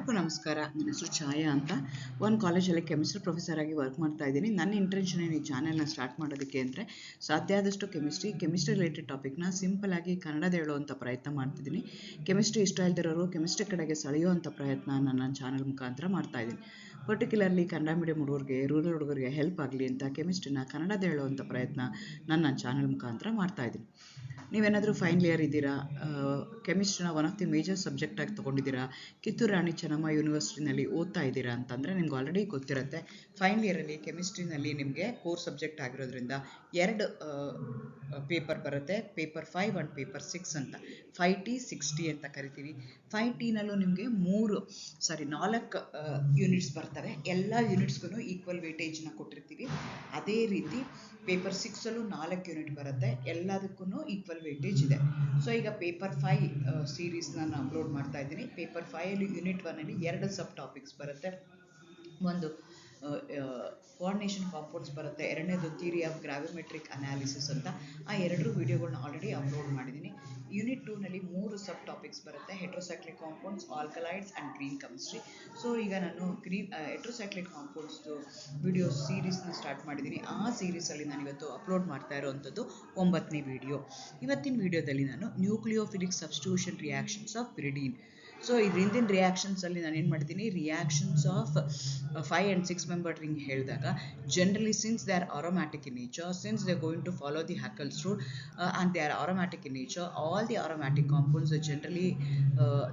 ಎಲ್ಲರಿಗೂ ನಮಸ್ಕಾರ. ನನ್ನ ಹೆಸರು ಛಾಯಾ ಅಂತ. ಒಂದು ಕಾಲೇಜಲ್ಲಿ ಕೆಮಿಸ್ಟ್ರಿ ಪ್ರೊಫೆಸರ್ ಆಗಿ ವರ್ಕ್ ಮಾಡ್ತಾ ಇದ್ದೀನಿ. ನನ್ನ ಇಂಟೆನ್ಷನ್ ಈ ಚಾನೆಲ್ನ ಸ್ಟಾರ್ಟ್ ಮಾಡೋದಕ್ಕೆ ಅಂದರೆ ಸಾಧ್ಯ ಆದಷ್ಟು ಕೆಮಿಸ್ಟ್ರಿ ರಿಲೇಟೆಡ್ ಟಾಪಿಕ್ನ ಸಿಂಪಲ್ ಆಗಿ ಕನ್ನಡದ ಹೇಳುವಂಥ ಪ್ರಯತ್ನ ಮಾಡ್ತಿದ್ದೀನಿ. ಕೆಮಿಸ್ಟ್ರಿ ಇಷ್ಟ ಇಲ್ದಿರೋರು ಕೆಮಿಸ್ಟ್ರಿ ಕಡೆಗೆ ಸೆಳೆಯುವಂಥ ಪ್ರಯತ್ನ ನನ್ನ ಚಾನಲ್ ಮುಖಾಂತರ ಮಾಡ್ತಾ ಇದ್ದೀನಿ. ಪರ್ಟಿಕ್ಯುಲರ್ಲಿ ಕನ್ನಡ ಮೀಡಿಯಂ ಹುಡುಗರಿಗೆ, ರೂರಲ್ ಹುಡುಗರಿಗೆ ಹೆಲ್ಪ್ ಆಗಲಿ ಅಂತ ಕೆಮಿಸ್ಟ್ರಿನ ಕನ್ನಡದ ಹೇಳುವಂಥ ಪ್ರಯತ್ನ ನನ್ನ ಚಾನಲ್ ಮುಖಾಂತರ ಮಾಡ್ತಾ ಇದ್ದೀನಿ. ನೀವೇನಾದರೂ ಫೈನಲ್ ಇಯರ್ ಇದ್ದೀರಾ, ಕೆಮಿಸ್ಟ್ರಿನ one of the major subject ಆಗಿ ತೊಗೊಂಡಿದ್ದೀರಾ, ಕಿತ್ತೂರು ರಾಣಿ ಚೆನ್ನಮ್ಮ ಯೂನಿವರ್ಸಿಟಿನಲ್ಲಿ ಓದ್ತಾ ಇದ್ದೀರಾ ಅಂತಂದರೆ ನಿಮ್ಗೆ ಆಲ್ರೆಡಿ ಗೊತ್ತಿರುತ್ತೆ. ಫೈನಲ್ ಇಯರಲ್ಲಿ ಕೆಮಿಸ್ಟ್ರಿನಲ್ಲಿ ನಿಮಗೆ ಕೋರ್ ಸಬ್ಜೆಕ್ಟ್ ಆಗಿರೋದ್ರಿಂದ 2 ಪೇಪರ್ ಬರುತ್ತೆ, ಪೇಪರ್ 5 ಆ್ಯಂಡ್ ಪೇಪರ್ 6 ಅಂತ. 5T 6T ಅಂತ ಕರಿತೀವಿ. 5Tನಲ್ಲೂ ನಿಮಗೆ 4 ಯೂನಿಟ್ಸ್ ಬರ್ತವೆ. ಎಲ್ಲ ಯೂನಿಟ್ಸ್ಗೂ ಈಕ್ವಲ್ ವೇಟೇಜ್ನ ಕೊಟ್ಟಿರ್ತೀವಿ. ಅದೇ ರೀತಿ ಪೇಪರ್ 6ಅಲ್ಲೂ 4 ಯೂನಿಟ್ ಬರುತ್ತೆ, ಎಲ್ಲದಕ್ಕೂ ಈಕ್ವಲ್ ವೇಟೇಜ್ ಇದೆ. ಸೊ ಈಗ ಪೇಪರ್ 5 ಸೀರೀಸ್ನ ನಾನು ಅಪ್ಲೋಡ್ ಮಾಡ್ತಾ ಇದ್ದೀನಿ. ಪೇಪರ್ 5ಅಲ್ಲಿ ಯೂನಿಟ್ 1ಅಲ್ಲಿ 2 ಸಬ್ ಟಾಪಿಕ್ಸ್ ಬರುತ್ತೆ. ಒಂದು ಕೋಆರ್ಡಿನೇಷನ್ ಕಾಂಪೌಂಡ್ಸ್ ಬರುತ್ತೆ, ಎರಡನೇದು ಥಿಯರಿ ಆಫ್ ಗ್ರಾವಿಮೆಟ್ರಿಕ್ ಅನಾಲಿಸಿಸ್ ಅಂತ. ಆ 2 ವಿಡಿಯೋಗಳನ್ನ ಆಲ್ರೆಡಿ ಅಪ್ಲೋಡ್ ಮಾಡಿದ್ದೀನಿ. ಯೂನಿಟ್ 2ನಲ್ಲಿ 3 ಸಬ್ ಟಾಪಿಕ್ಸ್ ಬರುತ್ತೆ, heterocyclic compounds, alkaloids and green chemistry. So ಈಗ ನಾನು ಹೆಟ್ರೋಸೈಕ್ಲಿಕ್ ಕಾಂಪೌಂಡ್ಸ್ದು ವಿಡಿಯೋ ಸೀರೀಸ್ನ ಸ್ಟಾರ್ಟ್ ಮಾಡಿದ್ದೀನಿ. ಆ ಸೀರೀಸಲ್ಲಿ ನಾನು ಇವತ್ತು ಅಪ್ಲೋಡ್ ಮಾಡ್ತಾ ಇರೋವಂಥದ್ದು 9ನೇ ವಿಡಿಯೋ. ಇವತ್ತಿನ ವಿಡಿಯೋದಲ್ಲಿ ನಾನು nucleophilic substitution reactions of pyridine. So ಇದ್ರ ಹಿಂದಿನ ರಿಯಾಕ್ಷನ್ಸಲ್ಲಿ ನಾನು ಏನು ಮಾಡಿದ್ದೀನಿ, reactions of 5 and 6 membered ring ಹೇಳಿದಾಗ generally since they are aromatic in nature, since they are going to follow the Haeckel's rule and they are aromatic in nature, all the aromatic compounds generally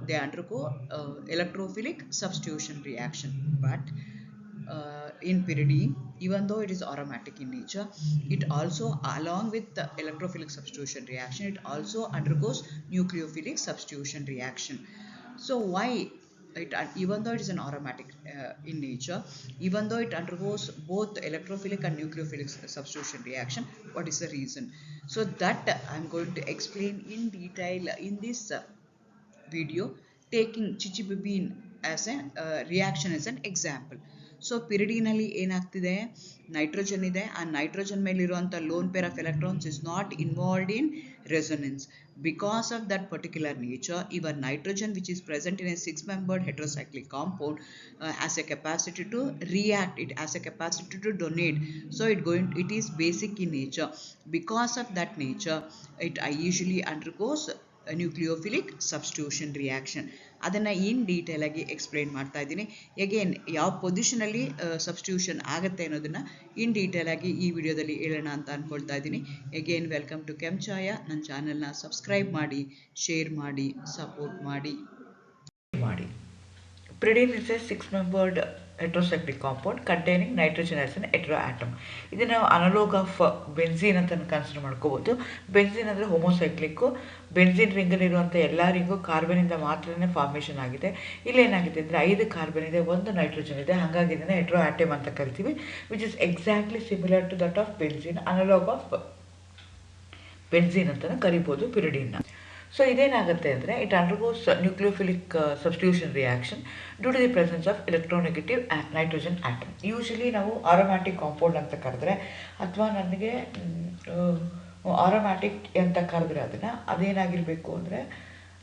they undergo electrophilic substitution reaction. But in pyridine, even though it is aromatic in nature, it also, along with the electrophilic substitution reaction, it also undergoes nucleophilic substitution reaction. So why it, even though it is an aromatic in nature, even though it undergoes both electrophilic and nucleophilic substitution reaction, what is the reason? So that I am going to explain in detail in this video, taking chichibibine as a reaction as an example. So ಪಿರಿಡೀನಲ್ಲಿ ಏನಾಗ್ತಿದೆ, nitrogen ಇದೆ. ಆ nitrogen ಮೇಲಿರುವಂಥ lone pair of electrons is not involved in resonance. Because of that particular nature, even nitrogen which is present in a 6-membered heterocyclic compound has a capacity to react, it has a capacity to donate. So it is basic in nature. Because of that nature, it usually undergoes a nucleophilic substitution reaction. ಅದನ್ನು in detail ಆಗಿ explain ಮಾಡ್ತಾ ಇದ್ದೀನಿ. Again ಯಾವ ಪೊಸಿಷನಲ್ಲಿ substitution ಆಗುತ್ತೆ ಅನ್ನೋದನ್ನು in detail ಆಗಿ ಈ ವಿಡಿಯೋದಲ್ಲಿ ಹೇಳೋಣ ಅಂತ ಅಂದ್ಕೊಳ್ತಾ ಇದ್ದೀನಿ. ಅಗೇನ್ ವೆಲ್ಕಮ್ ಟು ಛಾಯಾ. ನನ್ನ ಚಾನಲ್ನ ಸಬ್ಸ್ಕ್ರೈಬ್ ಮಾಡಿ, ಶೇರ್ ಮಾಡಿ, ಸಪೋರ್ಟ್ ಮಾಡಿ. Pyridine is a 6-membered heterocyclic compound containing nitrogen as an heteroatom. ಇದನ್ನು ಅನಲೋಗ್ ಆಫ್ ಬೆನ್ಝೀನ್ ಅಂತ ಕನ್ಸಿಡರ್ ಮಾಡ್ಕೋಬೋದು. ಬೆನ್ಝೀನ್ ಅಂದರೆ ಹೋಮೋಸೈಕ್ಲಿಕ್ಕು. ಬೆನ್ಝೀನ್ ರಿಂಗಲ್ಲಿರುವಂಥ ಎಲ್ಲ ರಿಂಗು ಕಾರ್ಬನಿಂದ ಮಾತ್ರನೇ ಫಾರ್ಮೇಷನ್ ಆಗಿದೆ. ಇಲ್ಲೇನಾಗಿದೆ ಅಂದರೆ 5 ಕಾರ್ಬನ್ ಇದೆ, 1 ನೈಟ್ರೋಜನ್ ಇದೆ. ಹಾಗಾಗಿ ಇದನ್ನು ಹೆಟ್ರೋಆಟಮ್ ಅಂತ ಕರಿತೀವಿ, which is exactly similar to that of benzene. Analogue of benzene ಅಂತಲೂ ಕರಿಬೋದು ಪಿರಿಡೀನ್ನ. ಸೊ ಇದೇನಾಗುತ್ತೆ ಅಂದರೆ it undergoes nucleophilic substitution reaction due to the presence of electronegative nitrogen atom. Usually ನಾವು ಆರೋಮ್ಯಾಟಿಕ್ ಕಾಂಪೌಂಡ್ ಅಂತ ಕರೆದ್ರೆ, ಅಥವಾ ನನಗೆ ಆರೋಮ್ಯಾಟಿಕ್ ಅಂತ ಕರೆದ್ರೆ ಅದೇನಾಗಿರಬೇಕು ಅಂದರೆ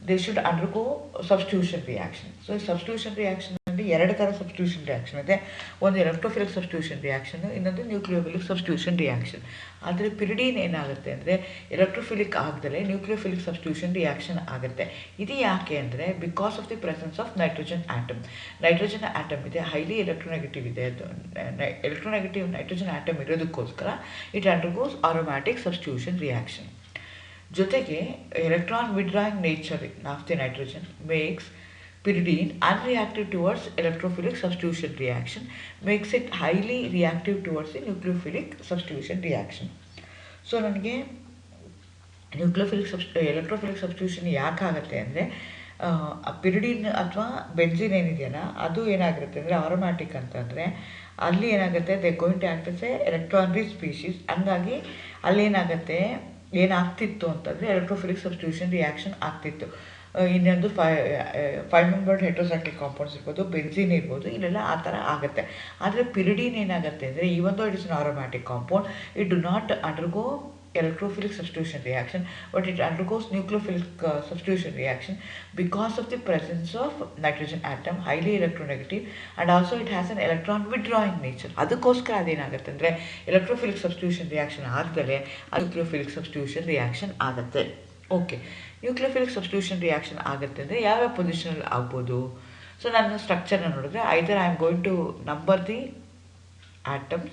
they should undergo substitution reaction. So ಈ ಸಬ್ಸ್ಟಿಟ್ಯೂಷನ್ ರಿಯಾಕ್ಷನ್ 2 ಥರ ಸಬ್ಸ್ಟಿಟ್ಯೂಷನ್ ರಿಯಾಕ್ಷನ್ ಇದೆ. ಒಂದು ಎಲೆಕ್ಟ್ರೋಫಿಲಿಕ್ ಸಬ್ಸ್ಟಿಟ್ಯೂಷನ್ ರಿಯಾಕ್ಷನ್, ಇನ್ನೊಂದು ನ್ಯೂಕ್ಲಿಯೋಫಿಲಿಕ್ ಸಬ್ಸ್ಟಿಟ್ಯೂಷನ್ ರಿಯಾಕ್ಷನ್. ಆದರೆ ಪಿರಿಡೀನ್ ಏನಾಗುತ್ತೆ ಅಂದರೆ ಎಲೆಕ್ಟ್ರೋಫಿಲಿಕ್ ಆಗದಲ್ಲೇ ನ್ಯೂಕ್ಲಿಯೋಫಿಲಿಕ್ ಸಬ್ಸ್ಟಿಟ್ಯೂಷನ್ ರಿಯಾಕ್ಷನ್ ಆಗುತ್ತೆ. ಇದು ಯಾಕೆ ಅಂದರೆ because of the presence of nitrogen atom. Nitrogen atom ಇದೆ, ಹೈಲಿ ಎಲೆಕ್ಟ್ರೋನೆಗೆಟಿವ್ ಇದೆ. ಎಲೆಕ್ಟ್ರೋನೆಗೆಟಿವ್ ನೈಟ್ರೋಜನ್ ಆಟಮ್ ಇರೋದಕ್ಕೋಸ್ಕರ it undergoes aromatic substitution reaction. ಜೊತೆಗೆ electron withdrawing nature of the nitrogen makes pyridine unreactive towards electrophilic substitution reaction, makes it highly reactive towards the nucleophilic substitution reaction. So ನನಗೆ electrophilic substitution ಯಾಕಾಗುತ್ತೆ ಅಂದರೆ ಪಿರಿಡೀನ್ ಅಥವಾ benzene ಏನಿದೆಯಲ್ಲ ಅದು ಏನಾಗಿರುತ್ತೆ ಅಂದರೆ aromatic ಅಂತಂದರೆ ಅಲ್ಲಿ ಏನಾಗುತ್ತೆ, they going to act as a electron rich species. ಹಂಗಾಗಿ ಅಲ್ಲೇನಾಗುತ್ತೆ, ಏನಾಗ್ತಿತ್ತು ಅಂತಂದರೆ ಎಲೆಕ್ಟ್ರೋಫಿಲಿಕ್ ಸಬ್ಸ್ಟಿಟ್ಯೂಷನ್ ರಿಯಾಕ್ಷನ್ ಆಗ್ತಿತ್ತು. ಇನ್ನೊಂದು 5-membered ಹೆಟ್ರೋಸೈಕ್ಲಿಕ್ ಕಾಂಪೌಂಡ್ಸ್ ಇರ್ಬೋದು, ಬೆನ್ಝೀನ್ ಇರ್ಬೋದು, ಇಲ್ಲೆಲ್ಲ ಆ ಥರ ಆಗುತ್ತೆ. ಆದರೆ ಪಿರಿಡೀನ್ ಏನಾಗುತ್ತೆ ಅಂದರೆ even though it is an aromatic compound, it do not undergo electrophilic substitution reaction, but it undergoes nucleophilic substitution reaction because of the presence of nitrogen atom, highly electronegative, and also it has an electron withdrawing nature. ಅದಕ್ಕೋಸ್ಕರ ಅದೇನಾಗುತ್ತೆ ಅಂದರೆ electrophilic substitution reaction ಆಗದಲ್ಲೇ nucleophilic substitution reaction ಆಗುತ್ತೆ. Okay, nucleophilic substitution reaction ಆಗುತ್ತೆ ಅಂದರೆ ಯಾವ್ಯಾವ ಪೊಸಿಷನಲ್ಲಿ ಆಗ್ಬೋದು? ಸೊ ನನ್ನ ಸ್ಟ್ರಕ್ಚರ್ನ ನೋಡಿದ್ರೆ either I am going to number the atoms,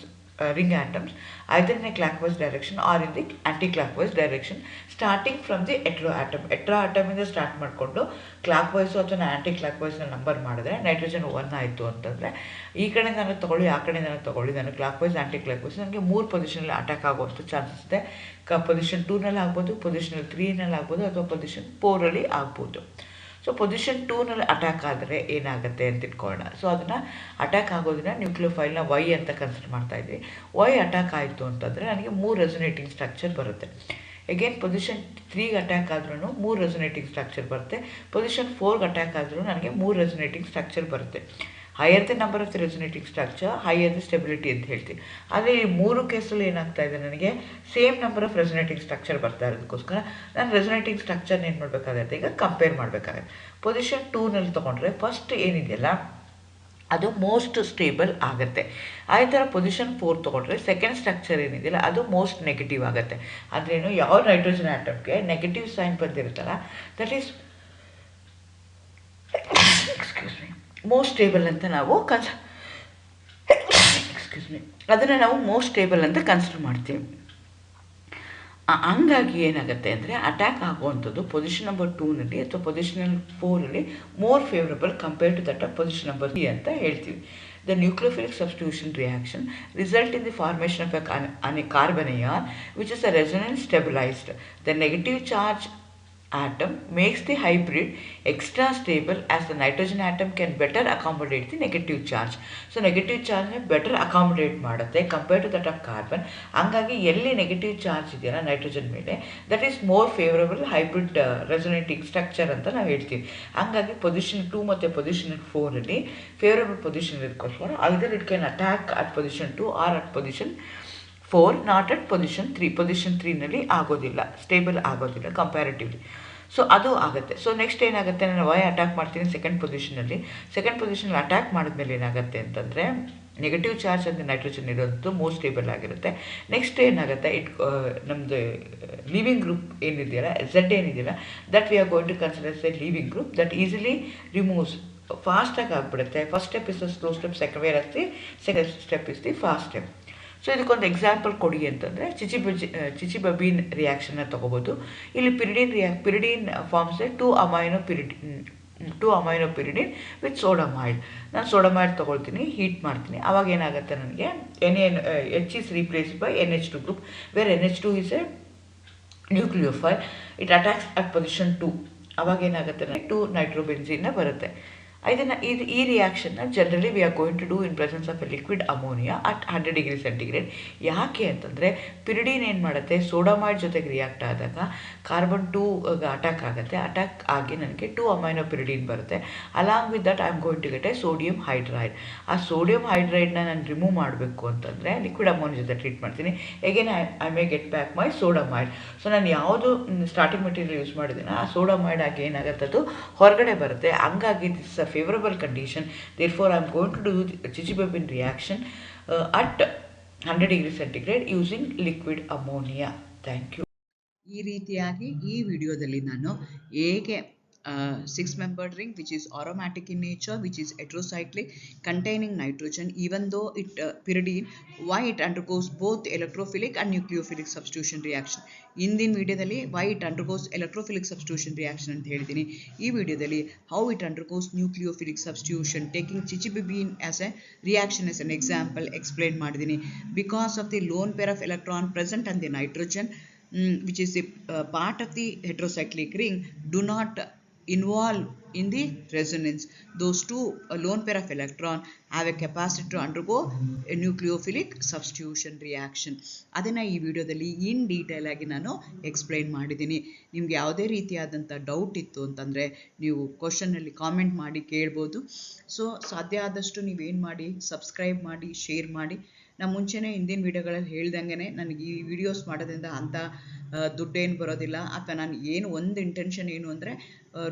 ring atoms, either in a clockwise direction or in the anti-clockwise direction, starting from the hetero atom. hetero atom ಇಂದ start ಮಾಡಿಕೊಂಡು ಕ್ಲಾಕ್ವೈಸ್ ಅಥವಾ ಆ್ಯಂಟಿ ಕ್ಲಾಕ್ವೈಸ್ನ ನಂಬರ್ ಮಾಡಿದ್ರೆ nitrogen 1 ಆಯಿತು ಅಂತಂದರೆ ಈ ಕಡೆ ನಾನು ತೊಗೊಳ್ಳಿ ಆ ಕಡೆ ನಾನು ತೊಗೊಳ್ಳಿ, ನಾನು ಕ್ಲಾಕ್ವೈಸ್ ಆ್ಯಂಟಿ ಕ್ಲಾಕ್ವೈಸ್ ನನಗೆ 3 ಪೊಸಿಷನಲ್ಲಿ ಅಟ್ಯಾಕ್ ಆಗುವಂಥ ಚಾನ್ಸಸ್ ಇದೆ. ಪೊಸಿಷನ್ 2ನಲ್ಲಿ ಆಗ್ಬೋದು, ಪೊಸಿಷನ್ 3ನಲ್ಲಿ ಆಗ್ಬೋದು, ಅಥವಾ ಪೊಸಿಷನ್ 4ಅಲ್ಲಿ ಆಗ್ಬೋದು. ಸೊ ಪೊಸಿಷನ್ 2ನಲ್ಲಿ ಅಟ್ಯಾಕ್ ಆದರೆ ಏನಾಗುತ್ತೆ ಅಂತ ಇಟ್ಕೊಳ್ಳೋಣ. ಸೊ ಅದನ್ನು ಅಟ್ಯಾಕ್ ಆಗೋದನ್ನ ನ್ಯೂಕ್ಲಿಯೋಫೈಲ್ನ ವೈ ಅಂತ ಕನ್ಸಿಡರ್ ಮಾಡ್ತಾ ಇದ್ವಿ. ವೈ ಅಟ್ಯಾಕ್ ಆಯಿತು ಅಂತಂದರೆ ನನಗೆ 3 ರೆಸೊನೇಟಿಂಗ್ ಸ್ಟ್ರಕ್ಚರ್ ಬರುತ್ತೆ. ಅಗೇನ್ ಪೊಸಿಷನ್ 3ಗೆ ಅಟ್ಯಾಕ್ ಆದ್ರೂ 3 ರೆಸೊನೇಟಿಂಗ್ ಸ್ಟ್ರಕ್ಚರ್ ಬರುತ್ತೆ. ಪೊಸಿಷನ್ 4ಗೆ ಅಟ್ಯಾಕ್ ಆದ್ರೂ ನನಗೆ 3 ರೆಸೊನೇಟಿಂಗ್ ಸ್ಟ್ರಕ್ಚರ್ ಬರುತ್ತೆ. Higher the number of the resonating structure, higher the stability ಅಂತ ಹೇಳ್ತೀವಿ. ಆದರೆ ಈ 3 ಕೇಸಲ್ಲಿ ಏನಾಗ್ತಾ ಇದೆ, ನನಗೆ same number of resonating structure ಬರ್ತಾ ಇರೋದಕ್ಕೋಸ್ಕರ ನಾನು ರೆಸೊನೇಟಿಂಗ್ ಸ್ಟ್ರಕ್ಚರ್ನ ಏನು ಮಾಡಬೇಕಾಗತ್ತೆ, ಈಗ ಕಂಪೇರ್ ಮಾಡಬೇಕಾಗತ್ತೆ. ಪೊಸಿಷನ್ 2ನಲ್ಲಿ ತೊಗೊಂಡ್ರೆ ಫಸ್ಟ್ ಏನಿದೆಯಲ್ಲ ಅದು ಮೋಸ್ಟ್ ಸ್ಟೇಬಲ್ ಆಗುತ್ತೆ. ಅದೇ ಥರ ಪೊಸಿಷನ್ 4 ತೊಗೊಂಡ್ರೆ ಸೆಕೆಂಡ್ ಸ್ಟ್ರಕ್ಚರ್ ಏನಿದೆಯಲ್ಲ ಅದು ಮೋಸ್ಟ್ ನೆಗೆಟಿವ್ ಆಗುತ್ತೆ. ಅಂದ್ರೇನು, ಯಾವ ನೈಟ್ರೋಜನ್ ಆಟಮ್ಗೆ ನೆಗೆಟಿವ್ ಸೈನ್ ಬಂದಿರುತ್ತಲ್ಲ ದಟ್ ಈಸ್ ಮೋಸ್ಟ್ ಸ್ಟೇಬಲ್ ಅಂತ ನಾವು ಅದನ್ನು ನಾವು ಮೋಸ್ಟ್ ಸ್ಟೇಬಲ್ ಅಂತ ಕನ್ಸಿಡರ್ ಮಾಡ್ತೀವಿ. ಹಂಗಾಗಿ ಏನಾಗುತ್ತೆ ಅಂದರೆ ಅಟ್ಯಾಕ್ ಆಗುವಂಥದ್ದು ಪೊಸಿಷನ್ ನಂಬರ್ 2ನಲ್ಲಿ ಅಥವಾ ಪೊಸಿಷನ್ 4ಅಲ್ಲಿ more favourable compare to that of position number 3 ಅಂತ ಹೇಳ್ತೀವಿ. The nucleophilic substitution reaction result in the formation of a carbon ion which is a resonance stabilized. The negative charge atom makes the hybrid extra stable as the nitrogen atom can better accommodate the negative charge. So negative charge better accommodate ಮಾಡುತ್ತೆ compare to that of carbon. ಹಂಗಾಗಿ ಎಲ್ಲಿ negative charge ಇದೆಯಲ್ಲ nitrogen ಮೇಲೆ that is more favourable hybrid resonating structure ಅಂತ ನಾವು ಹೇಳ್ತೀವಿ. ಹಂಗಾಗಿ position 2 ಮತ್ತು ಪೊಸಿಷನ್ 4ಅಲ್ಲಿ ಫೇವರಬಲ್ ಪೊಸಿಷನ್ ಇರೋದಕ್ಕೋಸ್ಕರ either it can attack at position 2 or at position 4, not at position 3. Position 3ನಲ್ಲಿ ಆಗೋದಿಲ್ಲ, ಸ್ಟೇಬಲ್ ಆಗೋದಿಲ್ಲ ಕಂಪ್ಯಾರಿಟಿವ್ಲಿ. ಸೊ ಅದು ಆಗುತ್ತೆ. ಸೊ ನೆಕ್ಸ್ಟ್ ಏನಾಗುತ್ತೆ, ನಾನು ವೈ ಅಟ್ಯಾಕ್ ಮಾಡ್ತೀನಿ ಸೆಕೆಂಡ್ ಪೊಸಿಷನಲ್ಲಿ. ಸೆಕೆಂಡ್ ಪೊಸಿಷನಲ್ಲಿ ಅಟ್ಯಾಕ್ ಮಾಡಿದ್ಮೇಲೆ ಏನಾಗುತ್ತೆ ಅಂತಂದರೆ ನೆಗೆಟಿವ್ ಚಾರ್ಜ್ ಅಂದರೆ ನೈಟ್ರೋಜನ್ ಇರೋದು ಮೋಸ್ಟ್ ಸ್ಟೇಬಲ್ ಆಗಿರುತ್ತೆ. ನೆಕ್ಸ್ಟ್ ಏನಾಗುತ್ತೆ, ನಮ್ಮದು ಲೀವಿಂಗ್ ಗ್ರೂಪ್ ಏನಿದೆಯಲ್ಲ ಝೆಡ್ ಏನಿದೆಯಲ್ಲ that we are going to consider a leaving group that easily removes, ಫಾಸ್ಟಾಗಿ ಆಗಿಬಿಡುತ್ತೆ. First step is the slow step, second step is the fast step. So ಇದಕ್ಕೊಂದು example ಕೊಡಿ ಅಂತಂದರೆ ಚಿಚಿಬಬೀನ್ ರಿಯಾಕ್ಷನ್ನ ತೊಗೋಬೋದು. ಇಲ್ಲಿ ಪಿರಿಡಿನ್ ಫಾರ್ಮ್ಸ್ 2 ಅಮೈನೋ ಪಿರಿಡಿನ್ ವಿತ್ ಸೋಡಾಮೈಡ್. ನಾನು ಸೋಡಾಮೈಡ್ ತೊಗೊಳ್ತೀನಿ, ಹೀಟ್ ಮಾಡ್ತೀನಿ, ಆವಾಗ ಏನಾಗುತ್ತೆ ನನಗೆ H is replaced by NH2 group where NH2 is a nucleophile. It attacks at position 2. ಆವಾಗ ಏನಾಗುತ್ತೆ ನನಗೆ 2 ನೈಟ್ರೋಬೆನ್ಸಿನ್ನ ಬರುತ್ತೆ. ಈ ರಿಯಾಕ್ಷನ್ನ generally we are going to do in presence of a liquid ammonia at 100 degree centigrade. ಯಾಕೆ ಅಂತಂದರೆ ಪಿರಿಡಿನ್ ಏನು ಮಾಡುತ್ತೆ, ಸೋಡಾಮೈಡ್ ಜೊತೆಗೆ ರಿಯಾಕ್ಟ್ ಆದಾಗ ಕಾರ್ಬನ್ 2ಗೆ ಅಟ್ಯಾಕ್ ಆಗುತ್ತೆ. ಅಟ್ಯಾಕ್ ಆಗಿ ನನಗೆ 2 ಅಮೈನೋ ಪಿರಿಡಿನ್ ಬರುತ್ತೆ. Along with that I am going to get a sodium hydride. ಆ ಸೋಡಿಯಂ ಹೈಡ್ರೈಡ್ನ ನಾನು ರಿಮೂವ್ ಮಾಡಬೇಕು ಅಂತಂದರೆ ಲಿಕ್ವಿಡ್ ಅಮೋನಿಯಾ ಜೊತೆ ಟ್ರೀಟ್ ಮಾಡ್ತೀನಿ. Again I may get back my ಸೋಡಾಮೈಡ್. So ನಾನು ಯಾವುದು ಸ್ಟಾರ್ಟಿಂಗ್ ಮೆಟೀರಿಯಲ್ ಯೂಸ್ ಮಾಡಿದ್ದೀನಿ ಆ ಸೋಡಾಮೈಡ್ ಆಗಿ ಏನಾಗುತ್ತೆ ಅದು ಹೊರಗಡೆ ಬರುತ್ತೆ. ಹಂಗಾಗಿ this is a favorable condition, therefore I am going to do the Chichibabin reaction at 100 degree centigrade using liquid ammonia. Thank you. ಈ ರೀತಿಯಾಗಿ ಈ ವಿಡಿಯೋದಲ್ಲಿ ನಾನು ಹೇಗೆ 6-membered ring which is aromatic in nature, which is heterocyclic, containing nitrogen, even though it pyridine, why it undergoes both electrophilic and nucleophilic substitution reaction. ಇಂದಿನ ವಿಡಿಯೋದಲ್ಲಿ why it undergoes electrophilic substitution reaction ಅಂತ ಹೇಳಿದ್ದೀನಿ. ಈ ವಿಡಿಯೋದಲ್ಲಿ how it undergoes nucleophilic substitution taking chichibabine as a reaction as an example explain ಮಾಡಿದ್ದೀನಿ. Because of the lone pair of electron present on the nitrogen which is a part of the heterocyclic ring do not involve in the resonance. Those two lone pair of electron have a capacity to undergo a nucleophilic substitution reaction. ಅದನ್ನು ಈ ವಿಡಿಯೋದಲ್ಲಿ in detail ಆಗಿ ನಾನು explain ಮಾಡಿದ್ದೀನಿ. ನಿಮ್ಗೆ ಯಾವುದೇ ರೀತಿಯಾದಂಥ doubt ಇತ್ತು ಅಂತಂದರೆ ನೀವು ಕ್ವಶನಲ್ಲಿ ಕಾಮೆಂಟ್ ಮಾಡಿ ಕೇಳ್ಬೋದು. ಸೊ ಸಾಧ್ಯ ಆದಷ್ಟು ನೀವೇನು ಮಾಡಿ, ಸಬ್ಸ್ಕ್ರೈಬ್ ಮಾಡಿ, ಶೇರ್ ಮಾಡಿ, ನಾನು ಮುಂಚೆನೇ ಹಿಂದಿನ ವೀಡಿಯೋಗಳಲ್ಲಿ ಹೇಳ್ದಂಗೆ ನನಗೆ ಈ ವಿಡಿಯೋಸ್ ಮಾಡೋದ್ರಿಂದ ಅಂಥ ದುಡ್ಡೇನು ಬರೋದಿಲ್ಲ. ನಾನು ಏನು ಒಂದು ಇಂಟೆನ್ಷನ್ ಏನು ಅಂದರೆ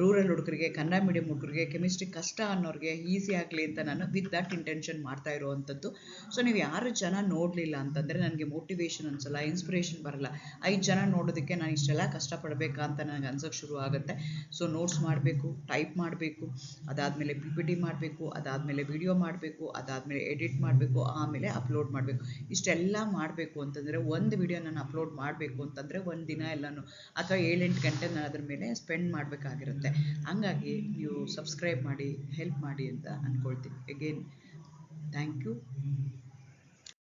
ರೂರಲ್ ಹುಡುಗರಿಗೆ, ಕನ್ನಡ ಮೀಡಿಯಂ ಹುಡುಗರಿಗೆ, ಕೆಮಿಸ್ಟ್ರಿ ಕಷ್ಟ ಅನ್ನೋರಿಗೆ ಈಸಿ ಆಗಲಿ ಅಂತ ನಾನು ವಿತ್ ದಟ್ ಇಂಟೆನ್ಷನ್ ಮಾಡ್ತಾ ಇರೋವಂಥದ್ದು. ಸೊ ನೀವು ಯಾರು ಜನ ನೋಡಲಿಲ್ಲ ಅಂತಂದರೆ ನನಗೆ ಮೋಟಿವೇಶನ್ ಅನಿಸಲ್ಲ, ಇನ್ಸ್ಪಿರೇಷನ್ ಬರಲ್ಲ. 5 ಜನ ನೋಡೋದಕ್ಕೆ ನಾನು ಇಷ್ಟೆಲ್ಲ ಕಷ್ಟಪಡಬೇಕಾ ಅಂತ ನನಗೆ ಅನ್ಸೋಕ್ಕೆ ಶುರು ಆಗುತ್ತೆ. ಸೊ ನೋಟ್ಸ್ ಮಾಡಬೇಕು, ಟೈಪ್ ಮಾಡಬೇಕು, ಅದಾದಮೇಲೆ PPT ಮಾಡಬೇಕು, ಅದಾದಮೇಲೆ ವಿಡಿಯೋ ಮಾಡಬೇಕು, ಅದಾದಮೇಲೆ ಎಡಿಟ್ ಮಾಡಬೇಕು, ಆಮೇಲೆ ಅಪ್ಲೋಡ್ ಮಾಡಬೇಕು. ಇಷ್ಟೆಲ್ಲ ಮಾಡಬೇಕು ಅಂತಂದರೆ ಒಂದು ವಿಡಿಯೋ ನಾನು ಅಪ್ಲೋಡ್ ಮಾಡಬೇಕು ಅಂತಂದರೆ ಒಂದು ದಿನ ಎಲ್ಲನೂ ಅಥವಾ 7-8 ಗಂಟೆ ನಾನು ಅದ್ರ ಮೇಲೆ ಸ್ಪೆಂಡ್ ಮಾಡಬೇಕಾಗಿರುತ್ತೆ. ಹಂಗಾಗಿ ನೀವು ಸಬ್ಸ್ಕ್ರೈಬ್ ಮಾಡಿ, ಹೆಲ್ಪ್ ಮಾಡಿ ಅಂತ ಅಂದ್ಕೊಳ್ತೀನಿ. Again thank you.